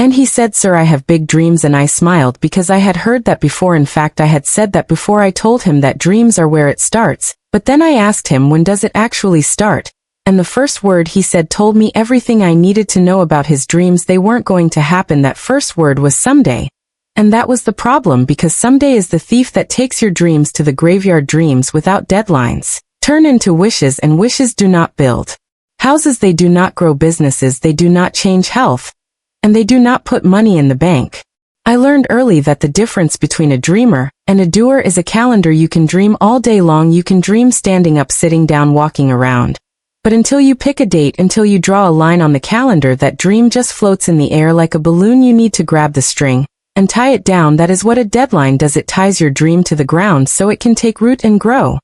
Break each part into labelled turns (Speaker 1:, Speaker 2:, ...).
Speaker 1: And he said, "Sir, I have big dreams," and I smiled because I had heard that before. In fact, I had said that before. I told him that dreams are where it starts, but then I asked him, when does it actually start? And the first word he said told me everything I needed to know about his dreams. They weren't going to happen. That first word was someday. And that was the problem, because someday is the thief that takes your dreams to the graveyard. Dreams without deadlines turn into wishes, and wishes do not build houses, they do not grow businesses, they do not change health, and they do not put money in the bank. I learned early that the difference between a dreamer and a doer is a calendar. You can dream all day long, you can dream standing up, sitting down, walking around. But until you pick a date, until you draw a line on the calendar, that dream just floats in the air like a balloon. You need to grab the string and tie it down. That is what a deadline does. It ties your dream to the ground so it can take root and grow.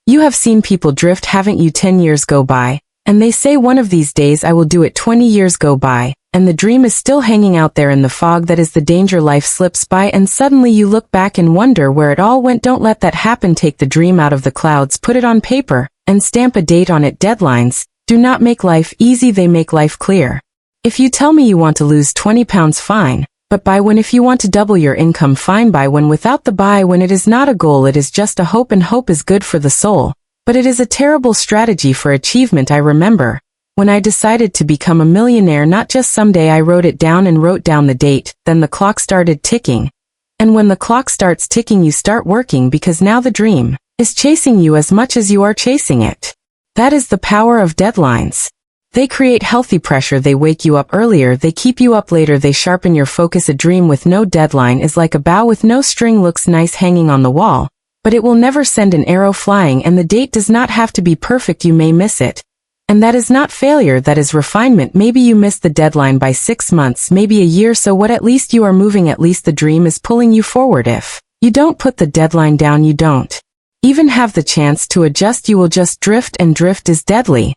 Speaker 1: You have seen people drift, haven't you? 10 years go by, and they say, one of these days I will do it. 20 years go by, and the dream is still hanging out there in the fog. That is the danger. Life slips by, and suddenly you look back and wonder where it all went. Don't let that happen. Take the dream out of the clouds, put it on paper, and stamp a date on it. Deadlines do not make life easy, they make life clear. If you tell me you want to lose 20 pounds, fine. But buy when. If you want to double your income, fine. Buy when without the buy when. It is not a goal, it is just a hope, and hope is good for the soul. But it is a terrible strategy for achievement. I remember when I decided to become a millionaire, not just someday, I wrote it down and wrote down the date, then the clock started ticking. And when the clock starts ticking, you start working, because now the dream is chasing you as much as you are chasing it. That is the power of deadlines. They create healthy pressure, they wake you up earlier, they keep you up later, they sharpen your focus. A dream with no deadline is like a bow with no string. Looks nice hanging on the wall, but it will never send an arrow flying. And the date does not have to be perfect, you may miss it. And that is not failure, that is refinement. Maybe you missed the deadline by 6 months, maybe a year, so what? At least you are moving, at least the dream is pulling you forward. If you don't put the deadline down, you don't even have the chance to adjust, you will just drift, and drift is deadly.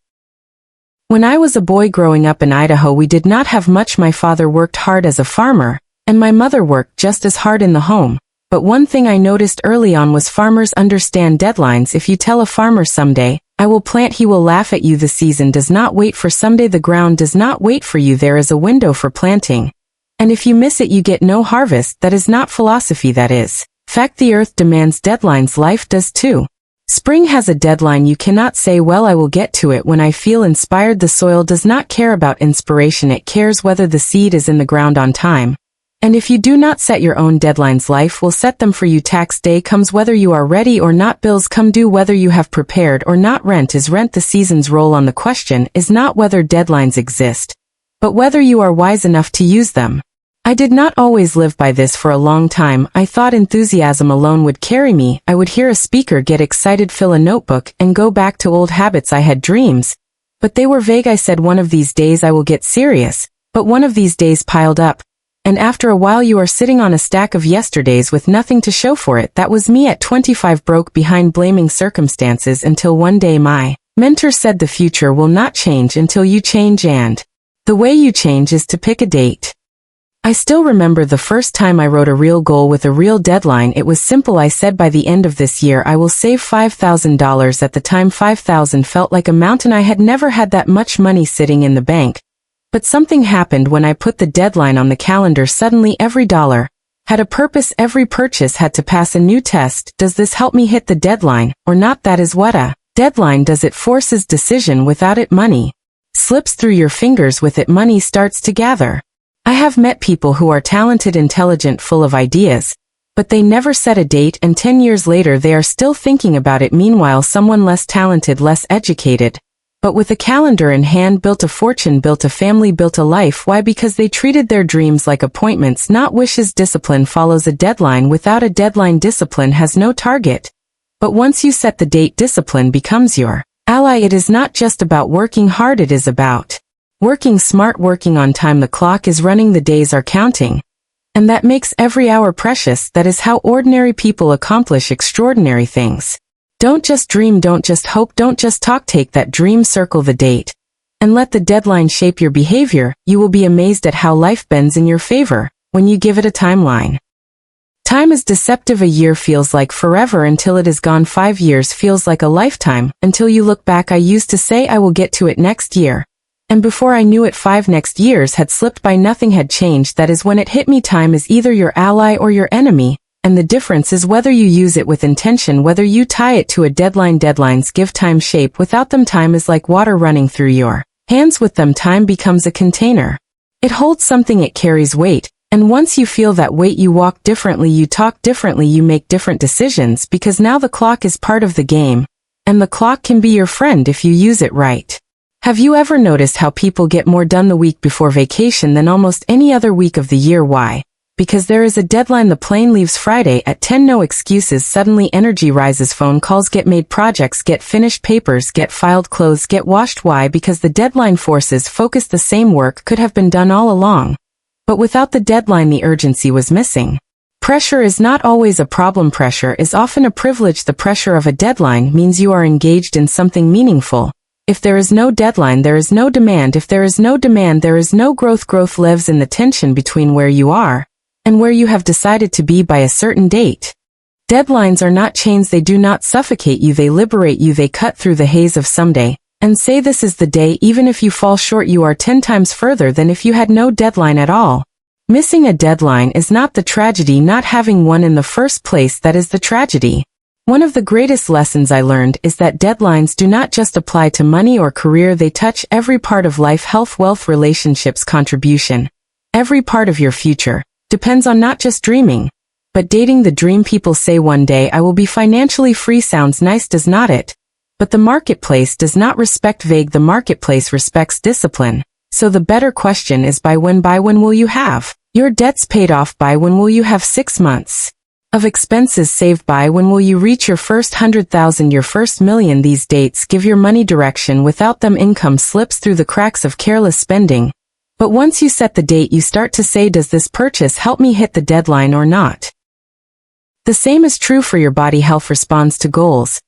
Speaker 1: When I was a boy growing up in Idaho, we did not have much. My father worked hard as a farmer, and my mother worked just as hard in the home. But one thing I noticed early on was farmers understand deadlines. If you tell a farmer, someday I will plant, he will laugh at you. The season does not wait for someday, the ground does not wait for you. There is a window for planting, and if you miss it, you get no harvest. That is not philosophy, that is fact. The earth demands deadlines, life does too. Spring has a deadline. You cannot say, well, I will get to it when I feel inspired. The soil does not care about inspiration, it cares whether the seed is in the ground on time. And if you do not set your own deadlines, life will set them for you. Tax day comes whether you are ready or not. Bills come due whether you have prepared or not. Rent is rent. The seasons roll on. The question is not whether deadlines exist, but whether you are wise enough to use them. I did not always live by this. For a long time, I thought enthusiasm alone would carry me. I would hear a speaker, get excited, fill a notebook, and go back to old habits. I had dreams, but they were vague. I said, one of these days I will get serious, but one of these days piled up. And after a while you are sitting on a stack of yesterdays with nothing to show for it. That was me at 25, broke behind, blaming circumstances, until one day my mentor said, the future will not change until you change, and the way you change is to pick a date. I still remember the first time I wrote a real goal with a real deadline. It was simple. I said, by the end of this year I will save $5,000. At the time, $5,000 felt like a mountain. I had never had that much money sitting in the bank. But something happened when I put the deadline on the calendar. Suddenly every dollar had a purpose, every purchase had to pass a new test. Does this help me hit the deadline or not? That is what a deadline does. It forces decision. Without it, money slips through your fingers. With it, money starts to gather. I have met people who are talented, intelligent, full of ideas, but they never set a date, and 10 years later they are still thinking about it. Meanwhile, someone less talented, less educated, but with a calendar in hand, built a fortune, built a family, built a life. Why? Because they treated their dreams like appointments, not wishes. Discipline follows a deadline. Without a deadline, discipline has no target. But once you set the date, discipline becomes your ally. It is not just about working hard, it is about working smart, working on time. The clock is running, the days are counting, and that makes every hour precious. That is how ordinary people accomplish extraordinary things. Don't just dream, don't just hope, don't just talk. Take that dream, circle the date, and let the deadline shape your behavior. You will be amazed at how life bends in your favor when you give it a timeline. Time is deceptive. A year feels like forever until it is gone. 5 years feels like a lifetime until you look back. I used to say, I will get to it next year, And before I knew it, 5 next years had slipped by, nothing had changed. That is when it hit me: time is either your ally or your enemy, and the difference is whether you use it with intention, whether you tie it to a deadline. Deadlines give time shape. Without them, time is like water running through your hands. With them, time becomes a container. It holds something, it carries weight, and once you feel that weight, you walk differently, you talk differently, you make different decisions, because now the clock is part of the game, and the clock can be your friend if you use it right. Have you ever noticed how people get more done the week before vacation than almost any other week of the year? Why? Because there is a deadline. The plane leaves Friday at 10. No excuses. Suddenly energy rises. Phone calls get made, projects get finished, papers get filed, clothes get washed. Why? Because the deadline forces focus. The same work could have been done all along, but without the deadline, the urgency was missing. Pressure is not always a problem. Pressure is often a privilege. The pressure of a deadline means you are engaged in something meaningful. If there is no deadline, there is no demand. If there is no demand, there is no growth. Growth lives in the tension between where you are and where you have decided to be by a certain date. Deadlines are not chains. They do not suffocate you. They liberate you. They cut through the haze of someday and say, this is the day. Even if you fall short, you are 10 times further than if you had no deadline at all. Missing a deadline is not the tragedy. Not having one in the first place, that is the tragedy. One of the greatest lessons I learned is that deadlines do not just apply to money or career. They touch every part of life: health, wealth, relationships, contribution. Every part of your future depends on not just dreaming, but dating the dream. People say one day I will be financially free. Sounds nice, does not it? But the marketplace does not respect vague. The marketplace respects discipline. So the better question is, by when? By when will you have your debts paid off? By when will you have 6 months of expenses saved? By when will you reach your first 100,000, your first million? These dates give your money direction. Without them, income slips through the cracks of careless spending. But once you set the date, you start to say, does this purchase help me hit the deadline or not? The same is true for your body. Health responds to goals,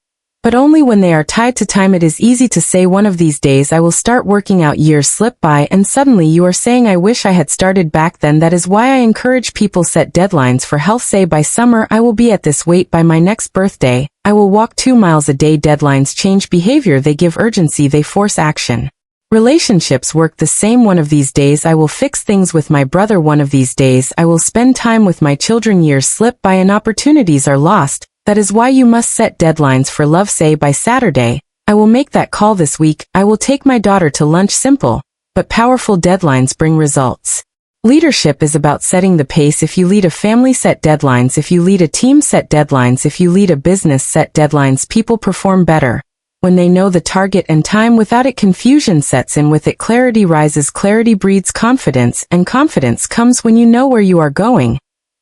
Speaker 1: but only when they are tied to time. It is easy to say, one of these days I will start working out. Years slip by and suddenly you are saying, I wish I had started back then. That is why I encourage people, set deadlines for health. Say, by summer I will be at this weight. By my next birthday I will walk 2 miles a day. Deadlines change behavior. They give urgency. They force action. Relationships work the same. One of these days I will fix things with my brother. One of these days I will spend time with my children. Years slip by and opportunities are lost. That is why you must set deadlines for love. Say, by Saturday I will make that call. This week I will take my daughter to lunch. Simple but powerful deadlines bring results. Leadership is about setting the pace. If you lead a family, set deadlines. If you lead a team, set deadlines. If you lead a business, set deadlines. People perform better when they know the target and time. Without it, confusion sets in. With it, clarity rises. Clarity breeds confidence, and confidence comes when you know where you are going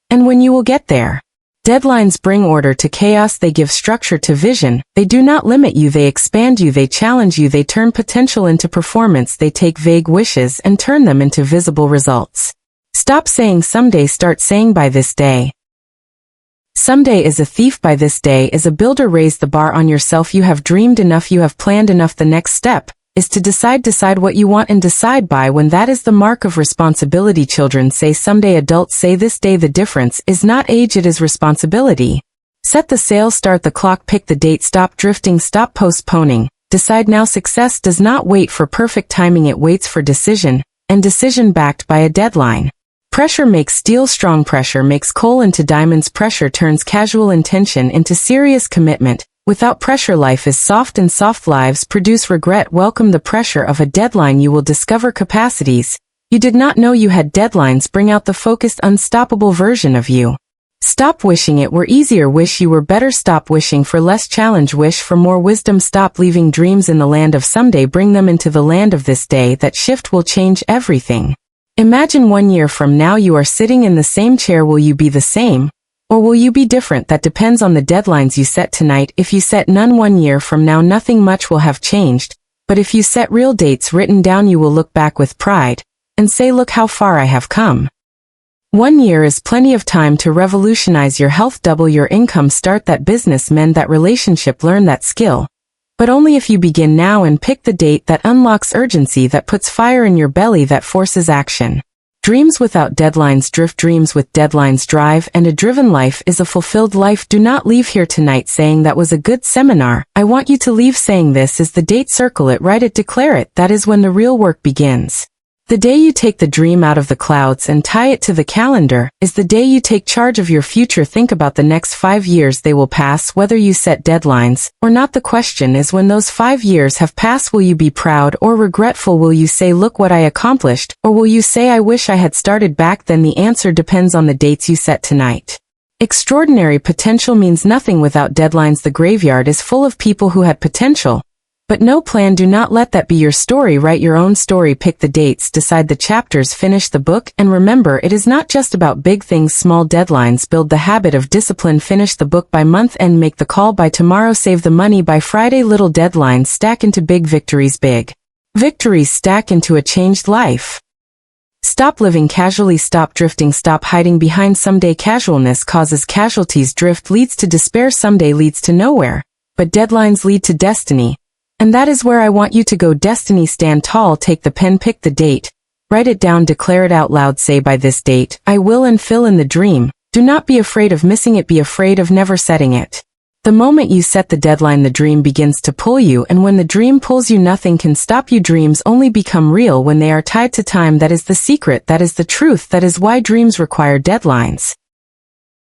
Speaker 1: and when you will get there. Deadlines bring order to chaos. They give structure to vision. They do not limit you. They expand you. They challenge you. They turn potential into performance. They take vague wishes and turn them into visible results. Stop saying someday. Start saying, by this day. Someday is a thief. By this day is a builder. Raise the bar on yourself. You have dreamed enough. You have planned enough. The next step is to decide what you want and decide by when. That is the mark of responsibility. Children say someday. Adults say this day. The difference is not age, it is responsibility. Set the sail. Start the clock. Pick the date. Stop drifting. Stop postponing. Decide now. Success does not wait for perfect timing. It waits for decision, and decision backed by a deadline. Pressure makes steel strong. Pressure makes coal into diamonds. Pressure turns casual intention into serious commitment. Without pressure, life is soft, and soft lives produce regret. Welcome the pressure of a deadline. You will discover capacities you did not know you had. Deadlines bring out the focused, unstoppable version of you. Stop wishing it were easier. Wish you were better. Stop wishing for less challenge. Wish for more wisdom. Stop leaving dreams in the land of someday. Bring them into the land of this day. That shift will change everything. Imagine 1 year from now you are sitting in the same chair. Will you be the same, or will you be different? That depends on the deadlines you set tonight. If you set none, 1 year from now nothing much will have changed. But if you set real dates written down, you will look back with pride and say, look how far I have come. 1 year is plenty of time to revolutionize your health, double your income, start that business, mend that relationship, learn that skill. But only if you begin now and pick the date that unlocks urgency, that puts fire in your belly, that forces action. Dreams without deadlines drift, dreams with deadlines drive, and a driven life is a fulfilled life. Do not leave here tonight saying that was a good seminar. I want you to leave saying this is the date. Circle it, write it, declare it. That is when the real work begins. The day you take the dream out of the clouds and tie it to the calendar is the day you take charge of your future. Think about the next 5 years. They will pass whether you set deadlines or not. The question is, when those 5 years have passed, will you be proud or regretful? Will you say, look what I accomplished, or will you say, I wish I had started back then? The answer depends on the dates you set tonight. Extraordinary potential means nothing without deadlines. The graveyard is full of people who had potential, but no plan. Do not let that be your story. Write your own story. Pick the dates, decide the chapters, finish the book, and remember, it is not just about big things. Small deadlines build the habit of discipline. Finish the book by month end. Make the call by tomorrow. Save the money by Friday. Little deadlines stack into big victories. Big victories stack into a changed life. Stop living casually. Stop drifting. Stop hiding behind someday. Casualness causes casualties. Drift leads to despair. Someday leads to nowhere, but deadlines lead to destiny. And that is where I want you to go. Destiny. Stand tall. Take the pen. Pick the date. Write it down. Declare it out loud. Say, by this date, I will, and fill in the dream. Do not be afraid of missing it. Be afraid of never setting it. The moment you set the deadline, the dream begins to pull you, and when the dream pulls you, nothing can stop you. Dreams only become real when they are tied to time. That is the secret. That is the truth. That is why dreams require deadlines.